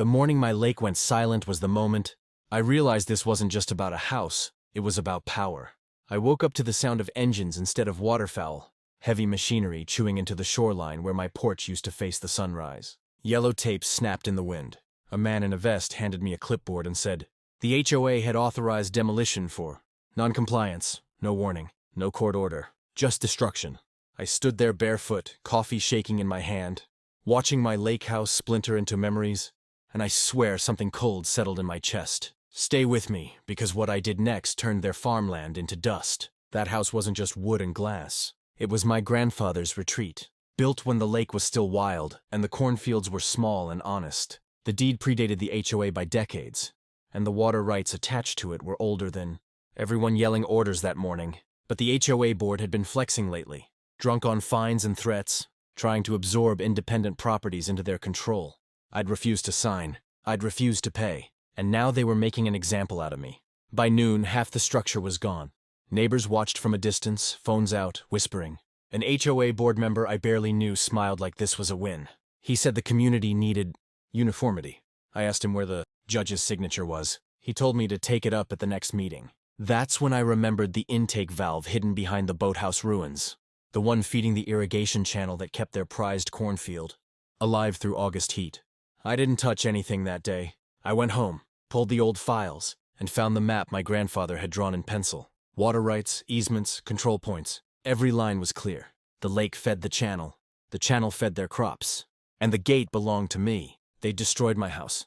The morning my lake went silent was the moment I realized this wasn't just about a house, it was about power. I woke up to the sound of engines instead of waterfowl, heavy machinery chewing into the shoreline where my porch used to face the sunrise. Yellow tape snapped in the wind. A man in a vest handed me a clipboard and said, the HOA had authorized demolition for non-compliance, no warning, no court order, just destruction. I stood there barefoot, coffee shaking in my hand, watching my lake house splinter into memories, and I swear something cold settled in my chest. Stay with me, because what I did next turned their farmland into dust. That house wasn't just wood and glass. It was my grandfather's retreat, built when the lake was still wild and the cornfields were small and honest. The deed predated the HOA by decades, and the water rights attached to it were older than everyone yelling orders that morning. But the HOA board had been flexing lately, drunk on fines and threats, trying to absorb independent properties into their control. I'd refused to sign, I'd refused to pay, and now they were making an example out of me. By noon, half the structure was gone. Neighbors watched from a distance, phones out, whispering. An HOA board member I barely knew smiled like this was a win. He said the community needed uniformity. I asked him where the judge's signature was. He told me to take it up at the next meeting. That's when I remembered the intake valve hidden behind the boathouse ruins, the one feeding the irrigation channel that kept their prized cornfield alive through August heat. I didn't touch anything that day. I went home, pulled the old files, and found the map my grandfather had drawn in pencil. Water rights, easements, control points. Every line was clear. The lake fed the channel fed their crops, and the gate belonged to me. They destroyed my house,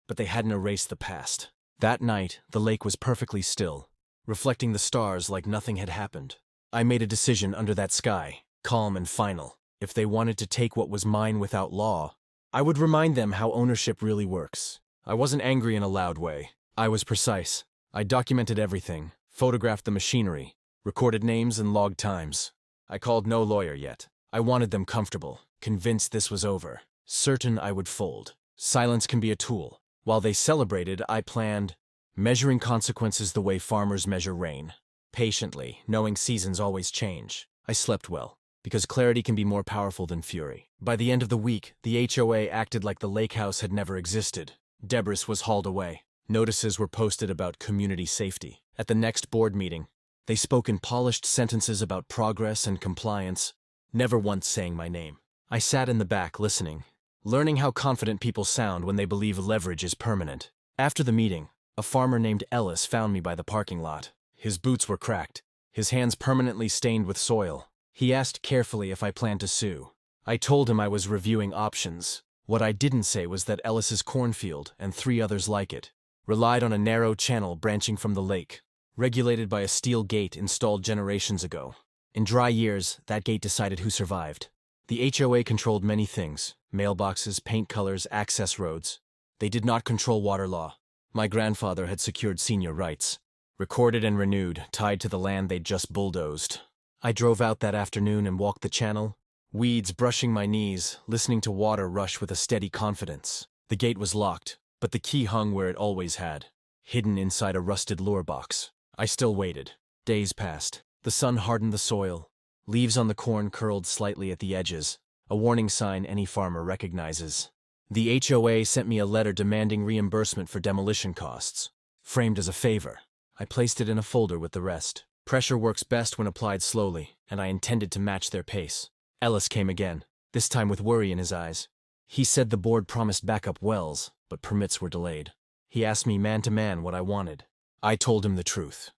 but they hadn't erased the past. That night, the lake was perfectly still, reflecting the stars like nothing had happened. I made a decision under that sky, calm and final. If they wanted to take what was mine without law, I would remind them how ownership really works. I wasn't angry in a loud way. I was precise. I documented everything, photographed the machinery, recorded names and logged times. I called no lawyer yet. I wanted them comfortable, convinced this was over, certain I would fold. Silence can be a tool. While they celebrated, I planned, measuring consequences the way farmers measure rain. Patiently, knowing seasons always change. I slept well, because clarity can be more powerful than fury. By the end of the week, the HOA acted like the lake house had never existed. Debris was hauled away. Notices were posted about community safety. At the next board meeting, they spoke in polished sentences about progress and compliance, never once saying my name. I sat in the back listening, learning how confident people sound when they believe leverage is permanent. After the meeting, a farmer named Ellis found me by the parking lot. His boots were cracked, his hands permanently stained with soil. He asked carefully if I planned to sue. I told him I was reviewing options. What I didn't say was that Ellis's cornfield, and 3 others like it, relied on a narrow channel branching from the lake, regulated by a steel gate installed generations ago. In dry years, that gate decided who survived. The HOA controlled many things: mailboxes, paint colors, access roads. They did not control water law. My grandfather had secured senior rights, recorded and renewed, tied to the land they'd just bulldozed. I drove out that afternoon and walked the channel, weeds brushing my knees, listening to water rush with a steady confidence. The gate was locked, but the key hung where it always had, hidden inside a rusted lure box. I still waited. Days passed. The sun hardened the soil. Leaves on the corn curled slightly at the edges, a warning sign any farmer recognizes. The HOA sent me a letter demanding reimbursement for demolition costs, framed as a favor. I placed it in a folder with the rest. Pressure works best when applied slowly, and I intended to match their pace. Ellis came again, this time with worry in his eyes. He said the board promised backup wells, but permits were delayed. He asked me man to man what I wanted. I told him the truth.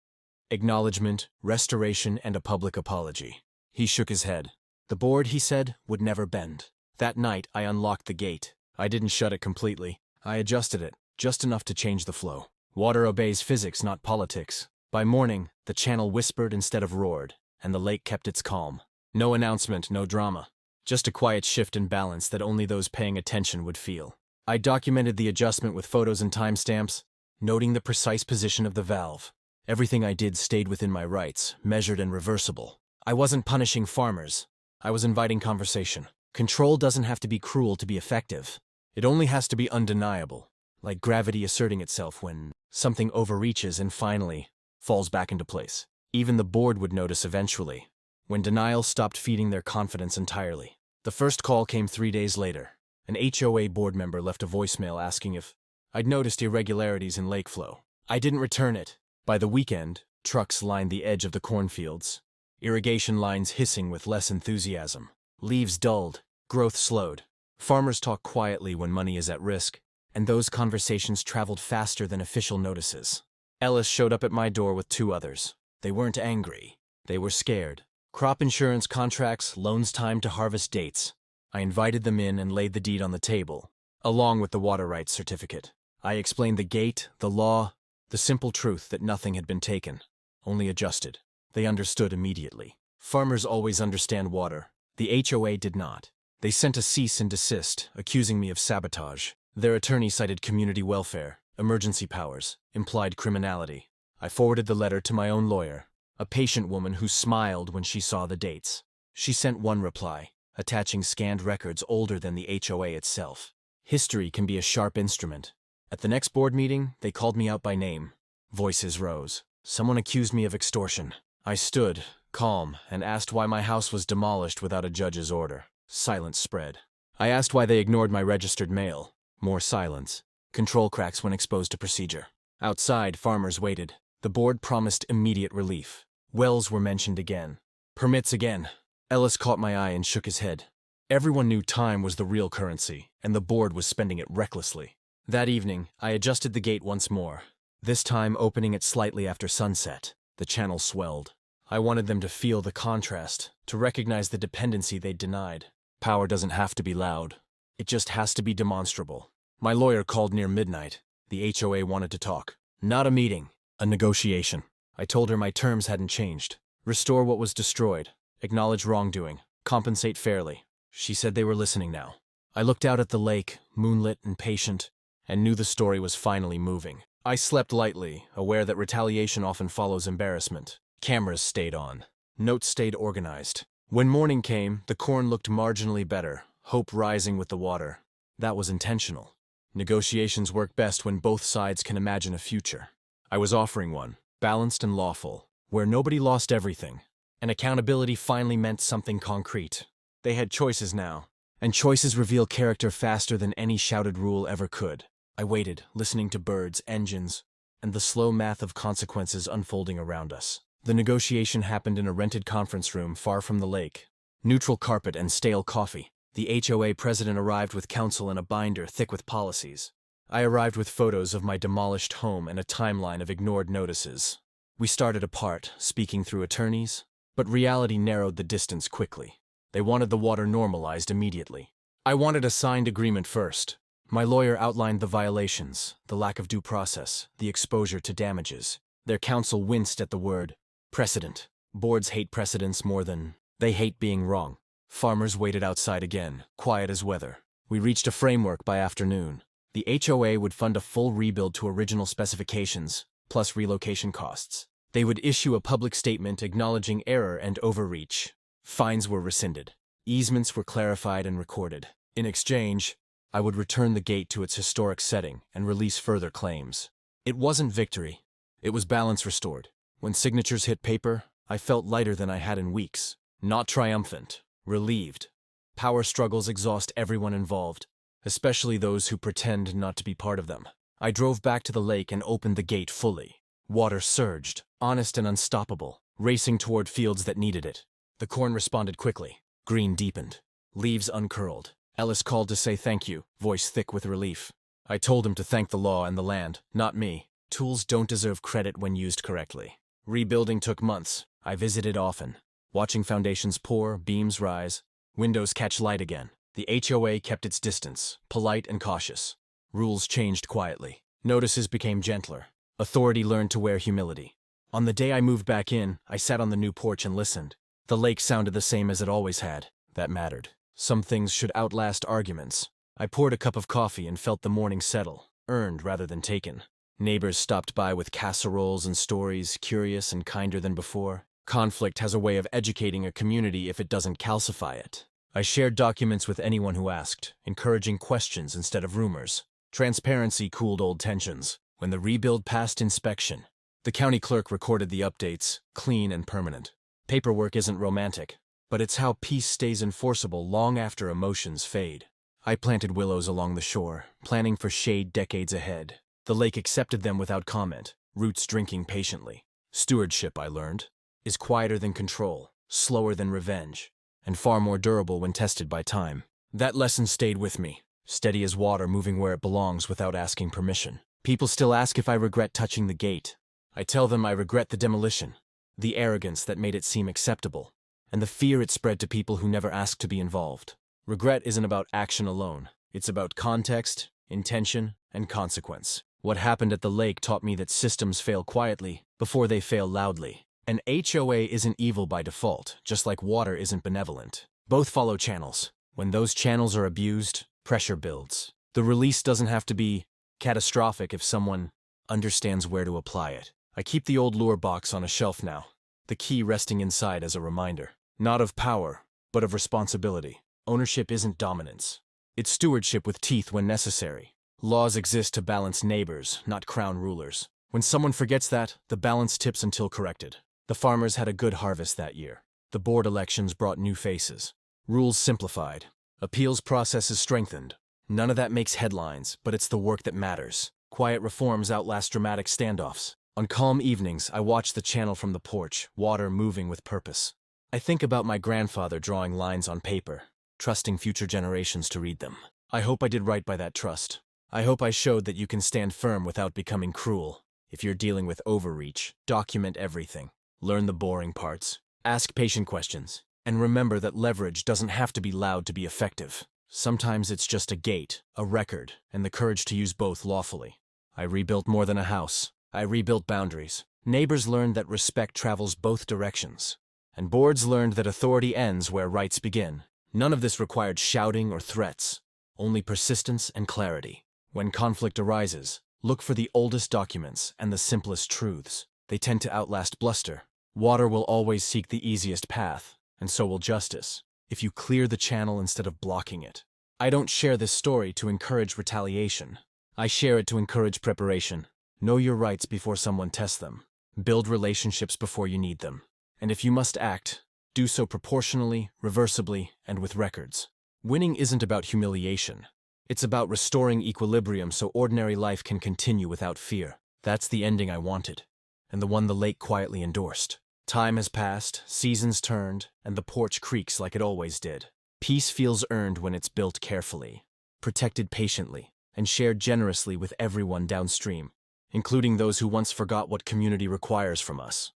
Acknowledgement, restoration, and a public apology. He shook his head. The board, he said, would never bend. That night, I unlocked the gate. I didn't shut it completely. I adjusted it, just enough to change the flow. Water obeys physics, not politics. By morning, the channel whispered instead of roared, and the lake kept its calm. No announcement, no drama. Just a quiet shift in balance that only those paying attention would feel. I documented the adjustment with photos and timestamps, noting the precise position of the valve. Everything I did stayed within my rights, measured and reversible. I wasn't punishing farmers. I was inviting conversation. Control doesn't have to be cruel to be effective. It only has to be undeniable, like gravity asserting itself when something overreaches and finally falls back into place. Even the board would notice eventually, when denial stopped feeding their confidence entirely. The first call came 3 days later. An HOA board member left a voicemail asking if I'd noticed irregularities in lake flow. I didn't return it. By the weekend, trucks lined the edge of the cornfields, irrigation lines hissing with less enthusiasm. Leaves dulled, growth slowed. Farmers talk quietly when money is at risk, and those conversations traveled faster than official notices. Ellis showed up at my door with 2 others. They weren't angry. They were scared. Crop insurance contracts, loans timed to harvest dates. I invited them in and laid the deed on the table, along with the water rights certificate. I explained the gate, the law, the simple truth that nothing had been taken, only adjusted. They understood immediately. Farmers always understand water. The HOA did not. They sent a cease and desist, accusing me of sabotage. Their attorney cited community welfare, emergency powers, implied criminality. I forwarded the letter to my own lawyer, a patient woman who smiled when she saw the dates. She sent one reply, attaching scanned records older than the HOA itself. History can be a sharp instrument. At the next board meeting, they called me out by name. Voices rose. Someone accused me of extortion. I stood, calm, and asked why my house was demolished without a judge's order. Silence spread. I asked why they ignored my registered mail. More silence. Control cracks when exposed to procedure. Outside, farmers waited. The board promised immediate relief. Wells were mentioned again. Permits again. Ellis caught my eye and shook his head. Everyone knew time was the real currency, and the board was spending it recklessly. That evening, I adjusted the gate once more, this time opening it slightly after sunset. The channel swelled. I wanted them to feel the contrast, to recognize the dependency they'd denied. Power doesn't have to be loud. It just has to be demonstrable. My lawyer called near midnight. The HOA wanted to talk. Not a meeting, a negotiation. I told her my terms hadn't changed. Restore what was destroyed, acknowledge wrongdoing, compensate fairly. She said they were listening now. I looked out at the lake, moonlit and patient, and knew the story was finally moving. I slept lightly, aware that retaliation often follows embarrassment. Cameras stayed on. Notes stayed organized. When morning came, the corn looked marginally better, hope rising with the water. That was intentional. Negotiations work best when both sides can imagine a future. I was offering one, balanced and lawful, where nobody lost everything, and accountability finally meant something concrete. They had choices now, and choices reveal character faster than any shouted rule ever could. I waited, listening to birds, engines, and the slow math of consequences unfolding around us. The negotiation happened in a rented conference room far from the lake. Neutral carpet and stale coffee. The HOA president arrived with counsel and a binder thick with policies. I arrived with photos of my demolished home and a timeline of ignored notices. We started apart, speaking through attorneys, but reality narrowed the distance quickly. They wanted the water normalized immediately. I wanted a signed agreement first. My lawyer outlined the violations, the lack of due process, the exposure to damages. Their counsel winced at the word precedent. Boards hate precedents more than they hate being wrong. Farmers waited outside again, quiet as weather. We reached a framework by afternoon. The HOA would fund a full rebuild to original specifications, plus relocation costs. They would issue a public statement acknowledging error and overreach. Fines were rescinded. Easements were clarified and recorded. In exchange, I would return the gate to its historic setting and release further claims. It wasn't victory. It was balance restored. When signatures hit paper, I felt lighter than I had in weeks. Not triumphant, relieved. Power struggles exhaust everyone involved, especially those who pretend not to be part of them. I drove back to the lake and opened the gate fully. Water surged, honest and unstoppable, racing toward fields that needed it. The corn responded quickly. Green deepened. Leaves uncurled. Ellis called to say thank you, voice thick with relief. I told him to thank the law and the land, not me. Tools don't deserve credit when used correctly. Rebuilding took months. I visited often, watching foundations pour, beams rise, windows catch light again. The HOA kept its distance, polite and cautious. Rules changed quietly. Notices became gentler. Authority learned to wear humility. On the day I moved back in, I sat on the new porch and listened. The lake sounded the same as it always had. That mattered. Some things should outlast arguments. I poured a cup of coffee and felt the morning settle, earned rather than taken. Neighbors stopped by with casseroles and stories, curious and kinder than before. Conflict has a way of educating a community if it doesn't calcify it. I shared documents with anyone who asked, encouraging questions instead of rumors. Transparency cooled old tensions. When the rebuild passed inspection, the county clerk recorded the updates, clean and permanent. Paperwork isn't romantic, but it's how peace stays enforceable long after emotions fade. I planted willows along the shore, planning for shade decades ahead. The lake accepted them without comment, roots drinking patiently. Stewardship, I learned, is quieter than control, slower than revenge, and far more durable when tested by time. That lesson stayed with me, steady as water moving where it belongs without asking permission. People still ask if I regret touching the gate. I tell them I regret the demolition, the arrogance that made it seem acceptable, and the fear it spread to people who never asked to be involved. Regret isn't about action alone. It's about context, intention, and consequence. What happened at the lake taught me that systems fail quietly before they fail loudly. An HOA isn't evil by default, just like water isn't benevolent. Both follow channels. When those channels are abused, pressure builds. The release doesn't have to be catastrophic if someone understands where to apply it. I keep the old lure box on a shelf now, the key resting inside as a reminder. Not of power, but of responsibility. Ownership isn't dominance. It's stewardship with teeth when necessary. Laws exist to balance neighbors, not crown rulers. When someone forgets that, the balance tips until corrected. The farmers had a good harvest that year. The board elections brought new faces. Rules simplified. Appeals processes strengthened. None of that makes headlines, but it's the work that matters. Quiet reforms outlast dramatic standoffs. On calm evenings, I watch the channel from the porch, water moving with purpose. I think about my grandfather drawing lines on paper, trusting future generations to read them. I hope I did right by that trust. I hope I showed that you can stand firm without becoming cruel. If you're dealing with overreach, document everything. Learn the boring parts. Ask patient questions. And remember that leverage doesn't have to be loud to be effective. Sometimes it's just a gate, a record, and the courage to use both lawfully. I rebuilt more than a house. I rebuilt boundaries. Neighbors learned that respect travels both directions. And boards learned that authority ends where rights begin. None of this required shouting or threats, only persistence and clarity. When conflict arises, look for the oldest documents and the simplest truths. They tend to outlast bluster. Water will always seek the easiest path, and so will justice, if you clear the channel instead of blocking it. I don't share this story to encourage retaliation. I share it to encourage preparation. Know your rights before someone tests them. Build relationships before you need them. And if you must act, do so proportionally, reversibly, and with records. Winning isn't about humiliation. It's about restoring equilibrium so ordinary life can continue without fear. That's the ending I wanted, and the one the lake quietly endorsed. Time has passed, seasons turned, and the porch creaks like it always did. Peace feels earned when it's built carefully, protected patiently, and shared generously with everyone downstream, including those who once forgot what community requires from us.